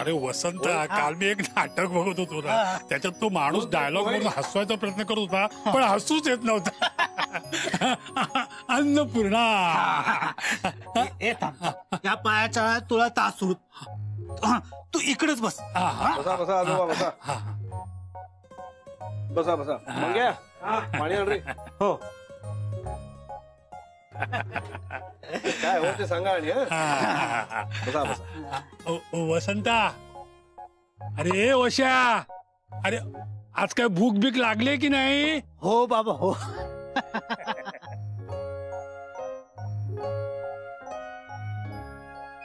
अरे वसंत, काल मी एक नाटक बघत होतो ना, त्याच्यात तो माणूस डायलॉग म्हणून हसवायचा प्रयत्न करत होता, पण हसूच येत नव्हता. अन्नपूर्णा, या पायाच्या तुला तास होत, तू इकडेच बस. बसा बसा आजोबा बसा. बसा बसा. मग या पाणी आण रे. हो. काय हो ते सांगा. आणि बसा बसा. वसंता, अरे वश्या, अरे आज काय भूक बीक लागले की नाही? हो बाबा हो.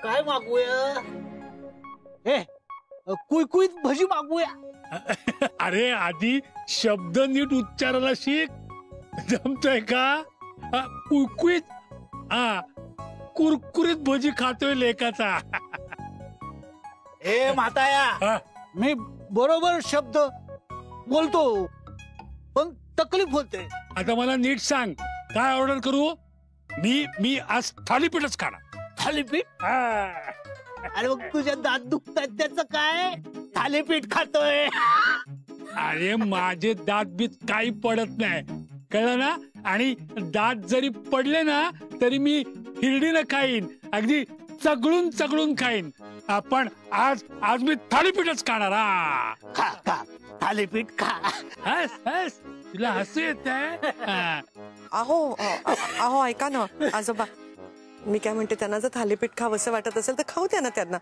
काय मागूया? कुईकुईत भजी मागूया. अरे आधी शब्द नीट उच्चारायला शिक. जमतोय का? कुरकुरीत, कुरकुरीत भजी खातोय लेकाचा. माताया, मी बरोबर शब्द बोलतो, पण तकलीफ होते. आता मला नीट सांग, काय ऑर्डर करू? मी आज थालीपीठच खाणार. थालीपीठ? अरे मग तुझ्या दात दुखतात त्याचं काय? थालीपीठ खातोय. अरे माझे दात बीत काही पडत नाही, कळलं ना? आणि दात जरी पडले ना तरी मी हिरडीनं खाईन, अगदी चगळून चगळून खाईन. पण आज मी थालीपीठच खाणार. खा खा थालीपीठ खा. हस हस, तुला हसू येत आहे? अहो ऐका ना आजोबा, मी काय म्हणते, त्यांना जर थालीपीठ खावंसं वाटत असेल तर खाऊ द्या ना त्यांना.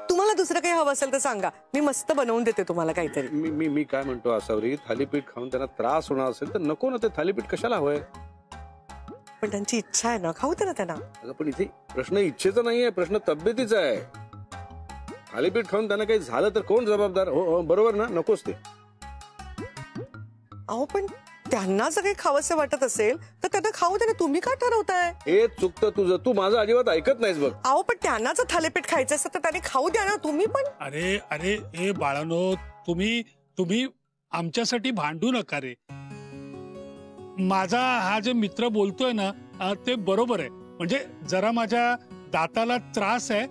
तुम्हाला दुसरं काही हवं असेल तर सांगा, मी मस्त बनवून देते तुम्हाला काहीतरी. मी काय म्हणतो असावरी, थालीपीठ खाऊन त्यांना त्रास होणार असेल तर नको ना. ते थालीपीठ कशाला हवंय? पण त्यांची इच्छा आहे ना, खाऊ दे ना त्यांना. अगं पण इथे प्रश्न इच्छेचा नाहीये, प्रश्न तब्येतीचा आहे. थालीपीठ खाऊन त्यांना काही झालं तर कोण जबाबदार? हो बरोबर ना, नकोच ते. अहो पण त्यांना जर काही खावंसं वाटत असेल तर त्यांना खाऊ दे ना, तुम्ही का ठरवताय? हे चुकतं तुझं, तू माझं अजिबात ऐकत नाहीस बघ. अहो पण त्यांना जर थालीपीठ खायचं असेल तर त्यांनी खाऊ द्या ना, तुम्ही पण. अरे अरे ए बाळानो, तुम्ही आमच्यासाठी भांडू नका रे. माझा हा जे मित्र बोलतोय ना, ते बरोबर आहे. म्हणजे जरा माझ्या दाताला त्रास आहे,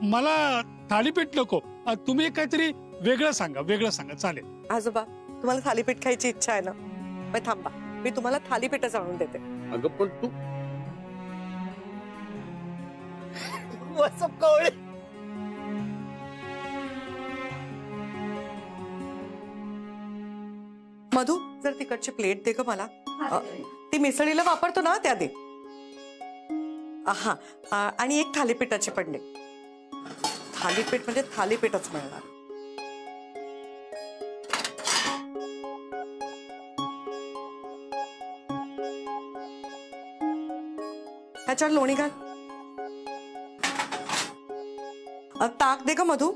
मला थालीपीठ नको. तुम्ही काहीतरी वेगळं सांगा चालेल. आजोबा, तुम्हाला थालीपीठ खायची इच्छा आहे ना, मग थांबा, मी तुम्हाला थालीपीठच आणून देते. अगं पण तू मधू, जर तिकडची प्लेट दे ग मला. ती मिसळीला वापरतो ना, त्या दे. आणि एक थालीपीठाची पण दे. थालीपीठ म्हणजे थालीपीठच मिळणार. ह्याच्यावर लोणी घाल. ताक दे ग मधू.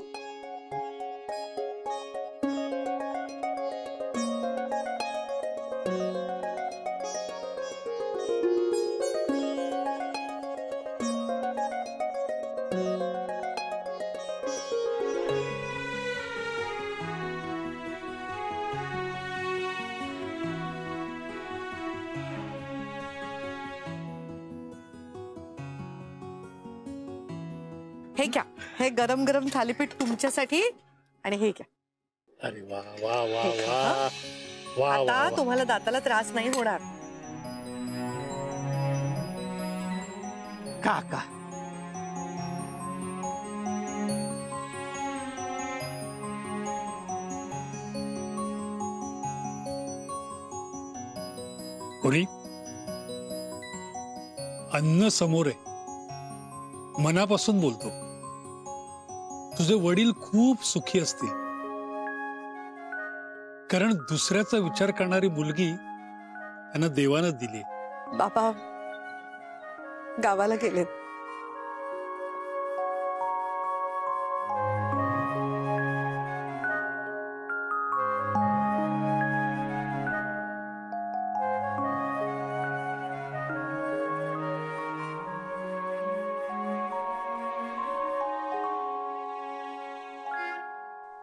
हे क्या, हे गरम गरम थालीपीठ तुमच्यासाठी, आणि हे क्या. अरे वा वा वा वा वा. आता तुम्हाला दाताला त्रास नाही होणार. काका कोणी अन्न समोर आहे, मनापासून बोलतो. तुझे वडील खूप सुखी असतील, कारण दुसऱ्याचा विचार करणारी मुलगी त्यांना देवानं दिली. बाबा गावाला गेलेत.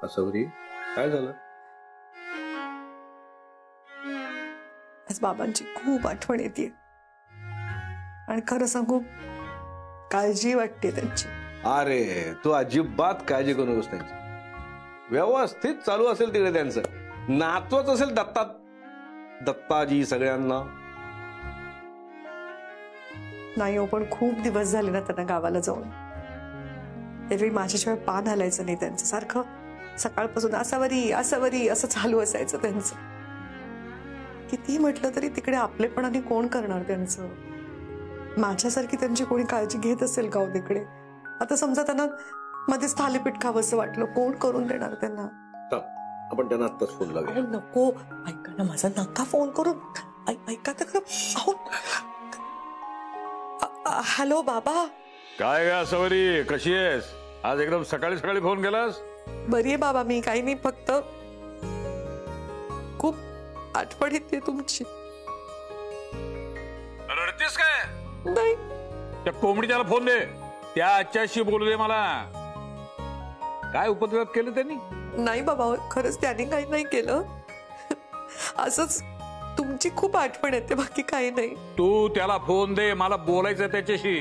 असवरी, काय झालं? आज बाबांची खूप आठवण येते, आणि खरं सांगू, काळजी वाटते त्यांची. अरे तू अजिबात काळजी करू नकोस त्यांची. व्यवस्थित चालू असेल तिकडे त्यांचं. नाचवत असेल दत्ताजी सगळ्यांना. नाही हो, पण खूप दिवस झाले ना त्यांना गावाला जाऊन. एरवी माझ्याशिवाय पान हलायचं नाही त्यांचं. सारखं सकाळपासून असावरी असावरी असं चालू असायचं त्यांचं. किती म्हटलं तरी तिकडे आपलेपणाने कोण करणार त्यांचं. माझ्यासारखी त्यांची कोणी काळजी घेत असेल का हो तिकडे. आता समजा त्यांना मध्येच थालीपीठ खावं असं वाटलं, कोण करून देणार त्यांना. आपण त्यांना आत्ताच फोन लावूया. अहो नको, ऐका ना माझा, नका फोन करून. ऐका तर खरं. अहो हॅलो बाबा. काय ग सवरी, कशी आहेस? आज एकदम सकाळी सकाळी फोन केलास? बरी आहे बाबा मी, काही नाही, फक्त खूप आठवण येते तुमची. रडतेस काय? नाही. त्या कोंबडीच्याला फोन दे, त्या आजच्याशी बोलू दे मला. काय उपद्व्याप केलं त्यांनी? नाही बाबा, खरंच त्यांनी काही नाही केलं. असंच तुमची खूप आठवण येते, बाकी काही नाही. तू त्याला फोन दे, मला बोलायचं त्याच्याशी.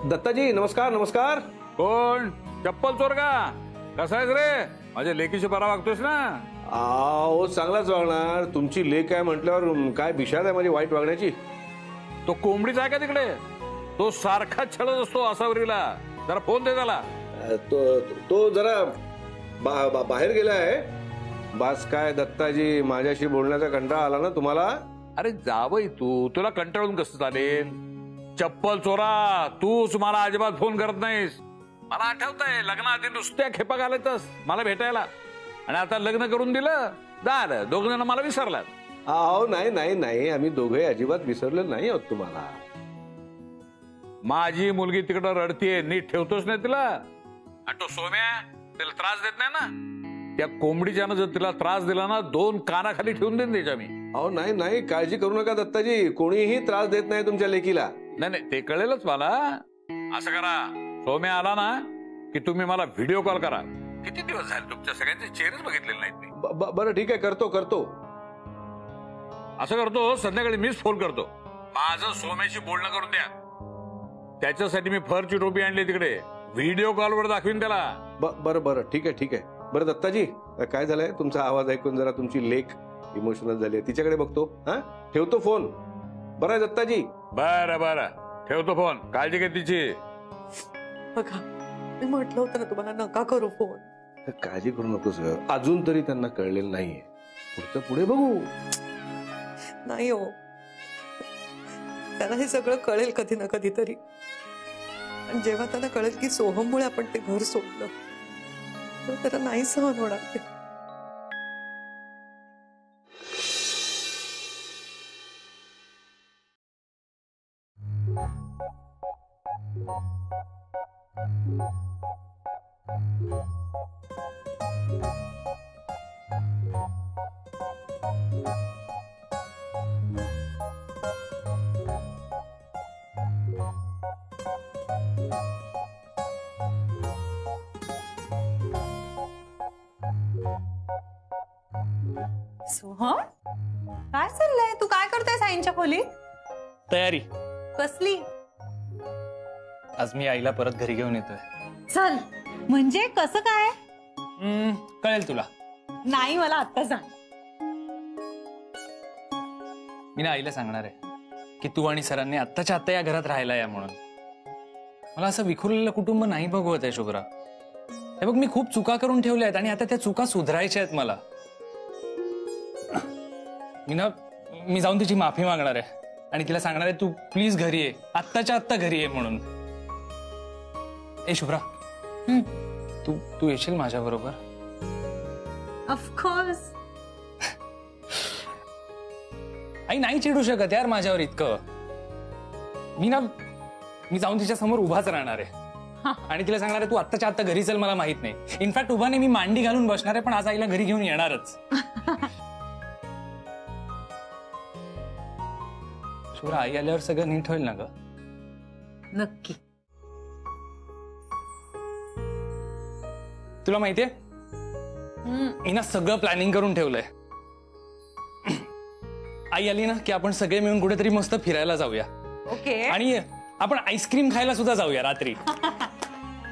दत्ताजी नमस्कार. नमस्कार. कोण? चप्पल चोर का? कसा आहेस रे? माझ्या लेकीशी बरा वागतोस ना? हो चांगलाच वागणार. तुमची लेक आहे म्हटल्यावर काय बिशाद आहे माझी वाईट वागण्याची. तो कोंबडीचा आहे का तिकडे? तो सारखा छळत असतो असावरीला. जरा फोन दे त्याला. तो जरा बाहेर गेलाय. बास काय दत्ताजी, माझ्याशी बोलण्याचा कंटाळा आला ना तुम्हाला? अरे जावई, तुला कंटाळून कसं चालेल? चप्पल चोरा, तूच मला अजिबात फोन करत नाहीस. मला आठवतंय लग्नाआधी नुसत्या खेपा घालायचंस मला भेटायला, आणि आता लग्न करून दिलं, झालं, दोघ जण मला विसरलात. अहो नाही नाही नाही, आम्ही दोघे अजिबात विसरले नाही आहोत तुम्हाला. माझी मुलगी तिकडं रडतीये, नीट ठेवतोच नाही तिला. आणि तो सोम्या तिला त्रास देत नाही ना? त्या कोंबडीच्यानं जर तिला त्रास दिला ना, 2 कानाखाली ठेवून देईन त्याच्या मी. अहो नाही नाही, काळजी करू नका दत्ताजी, कोणीही त्रास देत नाही तुमच्या लेकीला. नाही, ते कळेलच मला. असं करा, सोम्या आला ना की तुम्ही मला व्हिडिओ कॉल करा. किती दिवस झाले तुमच्या सगळ्यांचे चेहरेच बघितलेले नाहीत मी. बरं ठीक आहे, करतो. असं करतो, संध्याकाळी मीच फोन करतो. माझं सोम्याशी बोलणं करून द्या. त्याच्यासाठी मी फरची टोपी आणली तिकडे, व्हिडिओ कॉलवर दाखवीन त्याला. बरं ठीक आहे. बरं दत्ताजी, काय झालंय? तुमचा आवाज ऐकून जरा तुमची लेक इमोशनल झाली, तिच्याकडे बघतो. हा, ठेवतो फोन. बरं आहे दत्ताजी? बरं ठेवतो फोन, काळजी घे तिची. बघा, मी म्हटलं होतं ना तुम्हाला, नका करू फोन. काळजी करू नकोस. अजून तरी त्यांना कळलेलं नाहीये, पुढचं पुढे बघू. नाही हो, त्यांना हे सगळं कळेल कधी ना कधीतरी. आणि जेव्हा त्यांना कळेल की सोहममुळे आपण ते घर सोडलं, तर त्याला नाही सहन होणार ते. सोहम, काय चाललंय? तू काय करतोय साईंच्या खोलीत? तयारी. कसली? आज मी आईला परत घरी घेऊन येतोय. चल, म्हणजे कसं काय? कळेल तुला. नाही, मला आता सांग. मी ना आईला सांगणार आहे की तू आणि सरांनी आत्ताच्या आत्ता या घरात राहायला या म्हणून. मला असं विखुरलेलं कुटुंब नाही बघवत आहे शुभ्रा. हे बघ, मी खूप चुका करून ठेवल्या आहेत आणि आता त्या चुका सुधारायच्या आहेत मला. मी जाऊन तिची माफी मागणार आहे आणि तिला सांगणार आहे तू प्लीज घरी ये, आत्ताच्या आत्ता घरी ये म्हणून. ए शुभ्रा, तू येशील माझ्या बरोबर? ऑफकोर्स. आई नाही चिडू शकत यार माझ्यावर इतकं. मी जाऊन तिच्या समोर उभाच राहणार आहे आणि तिला सांगणार आहे तू आत्ताच्या आत्ता घरी चल. मला माहित नाही, इनफॅक्ट उभा नाही, मी मांडी घालून बसणार आहे, पण आज आईला घरी घेऊन येणारच. शुभ्रा, आई आल्यावर सगळं नीट होईल ना ग? नक्की. तुला माहितीये, मी ना सगळं प्लॅनिंग करून ठेवलंय. आई आली ना की आपण सगळे मिळून कुठेतरी मस्त फिरायला जाऊया. ओके. आणि आपण आईस्क्रीम खायला सुद्धा जाऊया रात्री.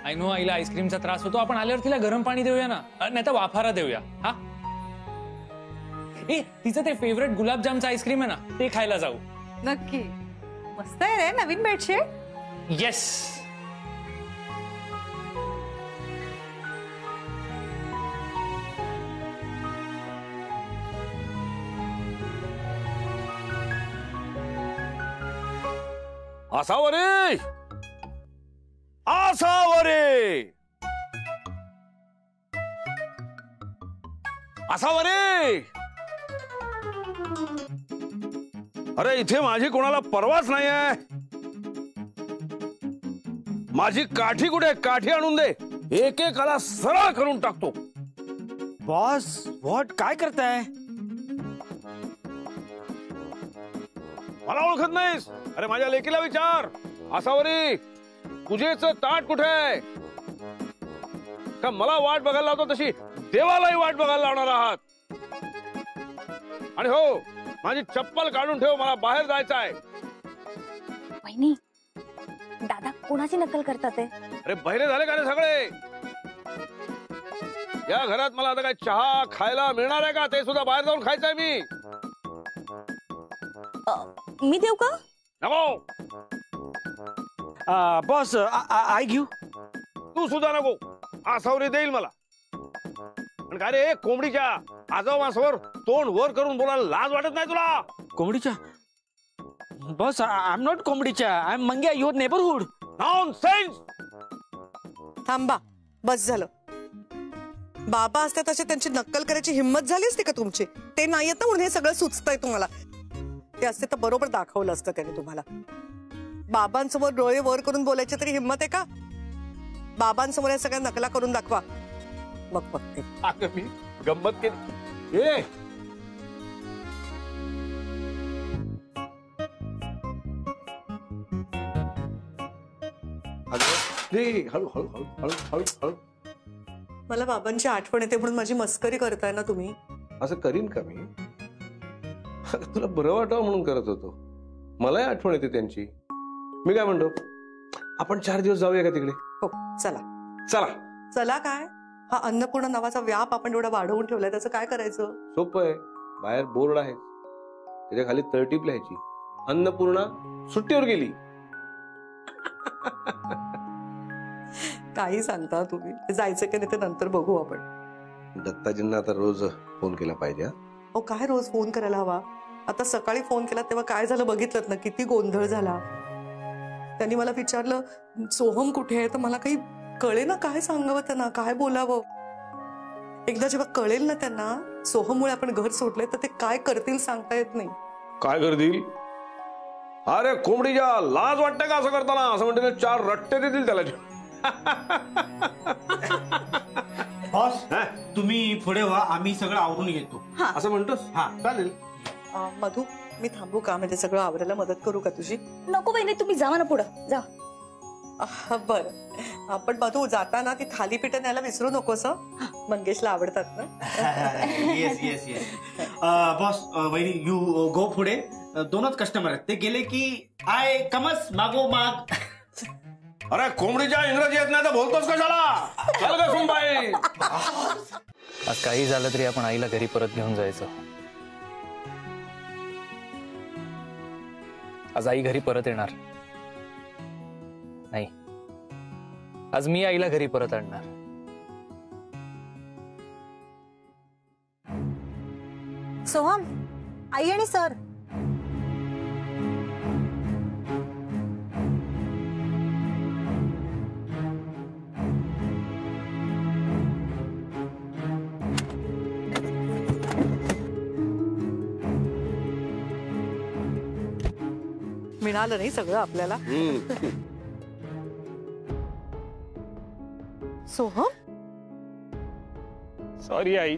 आय नो आईला आईस्क्रीमचा त्रास होतो. आपण आल्यावर तिला गरम पाणी देऊया ना, नाही तर वाफारा देऊया. हा ए तिचं ते फेवरेट गुलाबजामचं आईस्क्रीम आहे ना, ते खायला जाऊ. नक्की. मस्त आहे रे नवीन बेडशीट. येस. असावं रे, असावं रे, असावं रे. अरे इथे माझी कोणाला परवाच नाही आहे. माझी काठी कुठे? काठी आणून दे, एकेकाला सरळ करून टाकतो. बॉस व्हॉट काय करताय? मला ओळखत नाहीस? अरे माझ्या लेकीला विचार. असावरी, पूजेच ताट कुठे आहे? का मला वाट बघायला लावतो तशी देवालाही वाट बघायला लावणार आहात? आणि हो, माझी चप्पल काढून ठेव, मला बाहेर जायचं आहे. वहिनी, दादा कोणाची नक्कल करतात? अरे बहिरे झाले का रे सगळे? या घरात मला आता काय चहा खायला मिळणार आहे का? ते सुद्धा बाहेर जाऊन खायचंय मी. मी देऊ का? नको. बॉस आय घेऊ. तू सुद्धा नको. आसावरी देईल मला. पण काय रे, कोंबडीच्या आजोबांसमोर तोंड वर करून बोलायला लाज वाटत नाही तुला? कोंबडीच्या? बॉस आय एम नॉट कोंबडीच्या, I am Mangya, your neighbourhood. Nonsense. थांबा, बस झालं. बाबा असते तसे त्यांची नक्कल करायची हिंमत झाली असते का तुमची? ते नाही येत ना म्हणून हे सगळं सुचतंय तुम्हाला. ते असते तर बरोबर दाखवलं असतं त्याने तुम्हाला. बाबांसमोर डोळे वर करून बोलायची तरी हिंमत आहे का? बाबांसमोर या सगळ्या नकला करून दाखवा, मग बघते. अगं मी गंमत केली. ए हळू हळू हळू हळू हळू हळू. मला बाबांची आठवण येते म्हणून माझी मस्करी करताय ना तुम्ही? असं करीन का मी? तुला बरं वाटावं म्हणून करत होतो. मलाही आठवण येते त्यांची. मी काय म्हणतो, आपण 4 दिवस जाऊया का तिकडे? हो चला. चला. चला काय? हा अन्नपूर्णा नावाचा व्याप आपण एवढा वाढवून ठेवलाय, त्याचं काय करायचं? सोपं आहे. बाहेर बोर्ड आहे, त्याच्या खाली तळटीप लिहायची, अन्नपूर्णा सुट्टीवर गेली. काही सांगता तुम्ही. जायचं की नाही ते नंतर बघू आपण. दत्ताजींना आता रोज फोन केला पाहिजे. हो काय रोज फोन करायला हवा? आता सकाळी फोन केला तेव्हा काय झालं बघितलं ना, किती गोंधळ झाला. त्यांनी मला विचारलं सोहम कुठे आहे, तर मला काही कळे ना काय सांगावं त्यांना, काय बोलावं. एकदा जेव्हा कळेल ना त्यांना सोहममुळे आपण घर सोडलंय, तर ते काय करतील सांगता येत नाही. काय करतील? अरे कोंबडीच्या लाज वाटते का असं करताना? असं म्हणते 4 रट्टे देतील त्याला. बॉस तुम्ही पुढे व्हा, आम्ही सगळं आवरून घेतो. असं म्हणतोस? हा चालेल. मधू, मी थांबू का? म्हणजे सगळं आवरायला मदत करू का तुझी? नको बहिणी, तुम्ही जावा ना पुढं जा. बरं, पण मधू जाताना ती थालीपीठ न्यायला विसरू नकोस. मंगेशला आवडतात ना? Yes yes yes. बॉस वहिनी यू गो पुढे. 2च कस्टमर आहेत, ते गेले की आय कमस मागो माग. अरे कोंबडीच्या इंग्रजी येत नाही तर बोलतोस कशाला? चल ग सुनबाई. आज काही झालं तरी आपण आईला घरी परत घेऊन जायचं. आज आई घरी परत येणार नाही. आज मी आईला घरी परत आणणार. सोहम, आई आणि सर. मिळालं नाही सगळं आपल्याला. सोहम, सॉरी आई.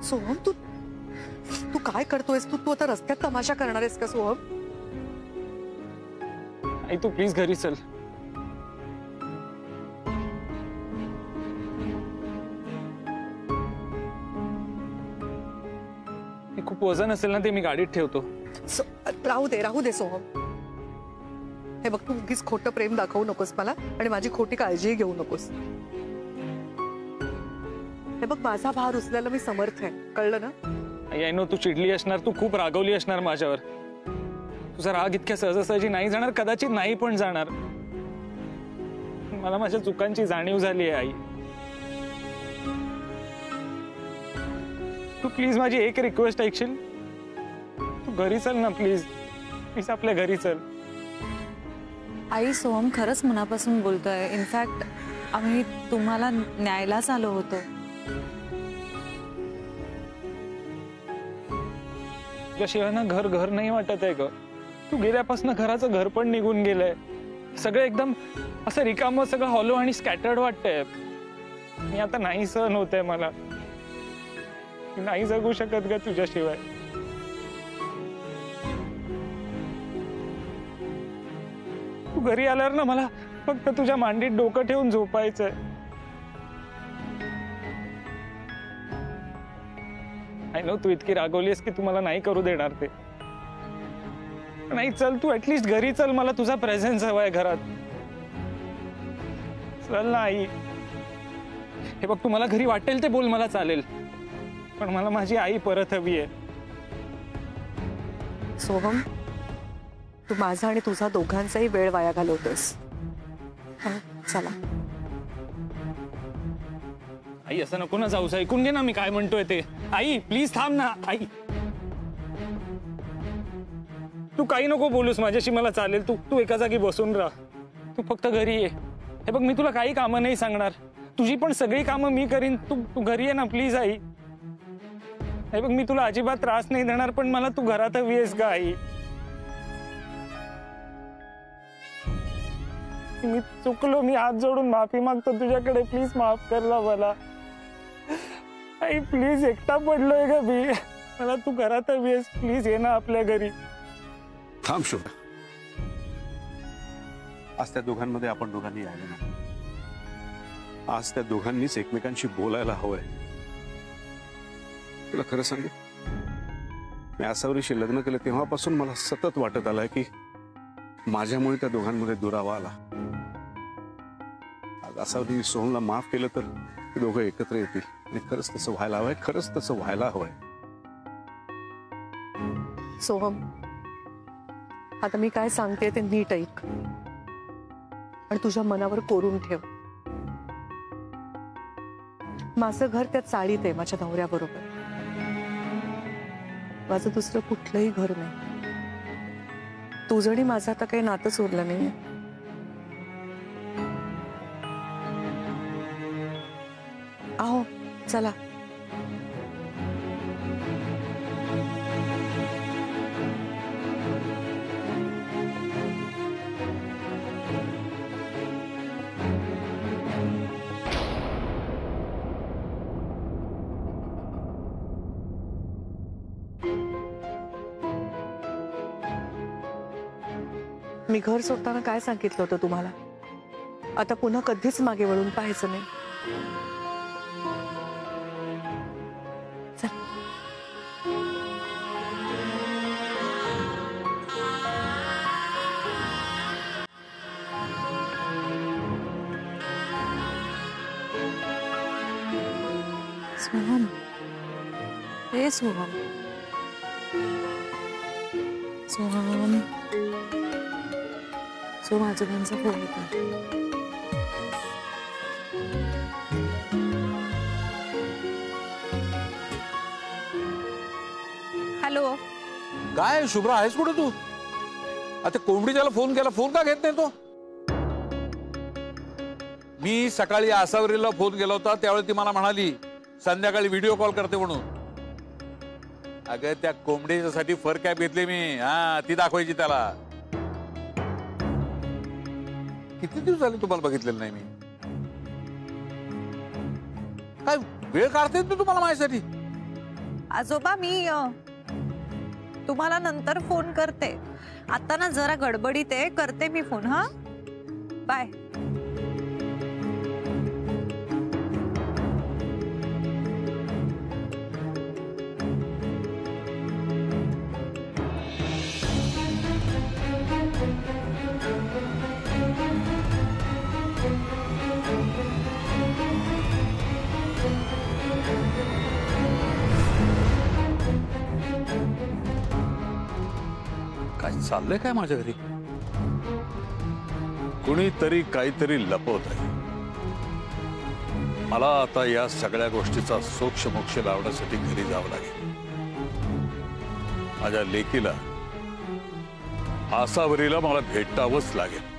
सोहम तू तू काय करतोयस? तू आता रस्त्यात तमाशा करणार आहेस का सोहम? आई तू प्लीज घरी चल. खूप वजन असेल ना ते मी गाडीत ठेवतो. राहू दे सोहम. हे बघ, तू उगीच खोटं प्रेम दाखवू नकोस मला आणि माझी खोटी काळजीही घेऊ नकोस. हे बघ, माझा भार उचलायला मी समर्थ आहे, कळलं ना? आई नो, तू चिडली असणार, तू खूप रागवली असणार माझ्यावर. तुझा राग इतक्या सहजासहजी नाही जाणार, कदाचित नाही पण जाणार. मला माझ्या चुकांची जाणीव झाली आहे आई. तू प्लीज माझी एक रिक्वेस्ट ऐकशील? तू घरी चल ना प्लीज, प्लीज आपल्या घरी चल. आई, सोहम खरंच मनापासून बोलतोय. इनफॅक्ट आम्ही तुम्हाला न्यायलाच आलो होतो. तुझ्याशिवाय ना घर घर नाही वाटत आहे ग. तू गेल्यापासून घराचं घर पण निघून गेलंय. सगळं एकदम असं रिकामं, सगळं हॉलो आणि स्कॅटर्ड वाटतंय. मी आता नाही सहन होतंय मला. मी नाही जगू शकत ग तुझ्याशिवाय. तू घरी आल्यावर ना मला फक्त तुझ्या मांडीत डोकं ठेवून झोपायचंय. आय नो तू इतकी रागवलीस की तू मला नाही करू देणार ते. नाही, चल तू ऍटलीस्ट घरी चल. मला तुझा प्रेझेन्स हवाय घरात. चल ना आई. हे बघ, तू मला घरी वाटेल ते बोल, मला चालेल, पण मला माझी आई परत हवी आहे. सोहम, तू माझा आणि तुझा दोघांचाही वेळ वाया घालवतोस. चला. आई असं नको ना जाऊस. ऐकून घे ना मी काय म्हणतोय ते. आई प्लीज थांब ना. आई तू काही नको बोलूस माझ्याशी, मला चालेल. तू एका जागी बसून राहा. तू फक्त घरी ये. हे बघ, मी तुला काही कामं नाही सांगणार. तुझी पण सगळी कामं मी करीन. तू घरी ये ना प्लीज आई. हे बघ, मी तुला अजिबात त्रास नाही देणार, पण मला तू घरात हवी आहेस का आई? मी चुकलो. मी हात जोडून माफी मागतो तुझ्याकडे. प्लीज माफ करला मला. आई प्लीज, एकटा पडलोय ग मी. मला तू घरात हवी आहेस. प्लीज ये ना आपल्या घरी. थांब शुभ. आज त्या दोघांमध्ये आपण दोघांनी आलो ना. आज त्या दोघांनीच एकमेकांशी बोलायला हवंय. तुला खरं सांगू, मी आसावरीशी लग्न केलं तेव्हापासून मला सतत वाटत आलंय की माझ्यामुळे त्या दोघांमध्ये दुरावा आला. आज आसावरी सोहमला माफ केलं तर ते दोघं एकत्र येतील. आणि खरंच तसं व्हायला हवंय. खरंच तसं व्हायला हवंय. सोहम, आता मी काय सांगते ते नीट ऐक आणि तुझ्या मनावर कोरून ठेव. माझं घर त्या चाळीत आहे माझ्या नवऱ्याबरोबर. माझं दुसरं कुठलंही घर नाही. तुझं आणि माझं आता काही नातंच उरलं नाही. आहो, चला. मी घर सोडताना काय सांगितलं होतं तुम्हाला? आता पुन्हा कधीच मागे वळून पाहायचं नाही. चल. सोहम, हे सोहम. सोहम, सोहम, आजोबांचा फोन येतो. हॅलो. काय शुभ्रा, आहेस कुठे तू? आता कोंबडीच्याला फोन केला, फोन का घेत नाही तो? मी सकाळी आसावरीला फोन केला होता, त्यावेळी ती मला म्हणाली संध्याकाळी व्हिडिओ कॉल करते म्हणून. अगं त्या कोंबडीच्यासाठी फर कॅप घेतली मी. हा, ती दाखवायची त्याला. किती दिवस झाले तुम्हाला बघितलेलं नाही मी. काय वेळ काढते तू तुम्हाला माझ्यासाठी? आजोबा, मी तुम्हाला नंतर फोन करते. आता ना जरा गडबडीत आहे. करते मी फोन. हा, बाय. चाललंय काय माझ्या घरी? कुणीतरी काहीतरी लपवत आहे. मला आता या सगळ्या गोष्टीचा सोक्षमोक्ष लावण्यासाठी घरी जावं लागेल. माझ्या लेकीला आसावरीला मला भेटावंच लागेल.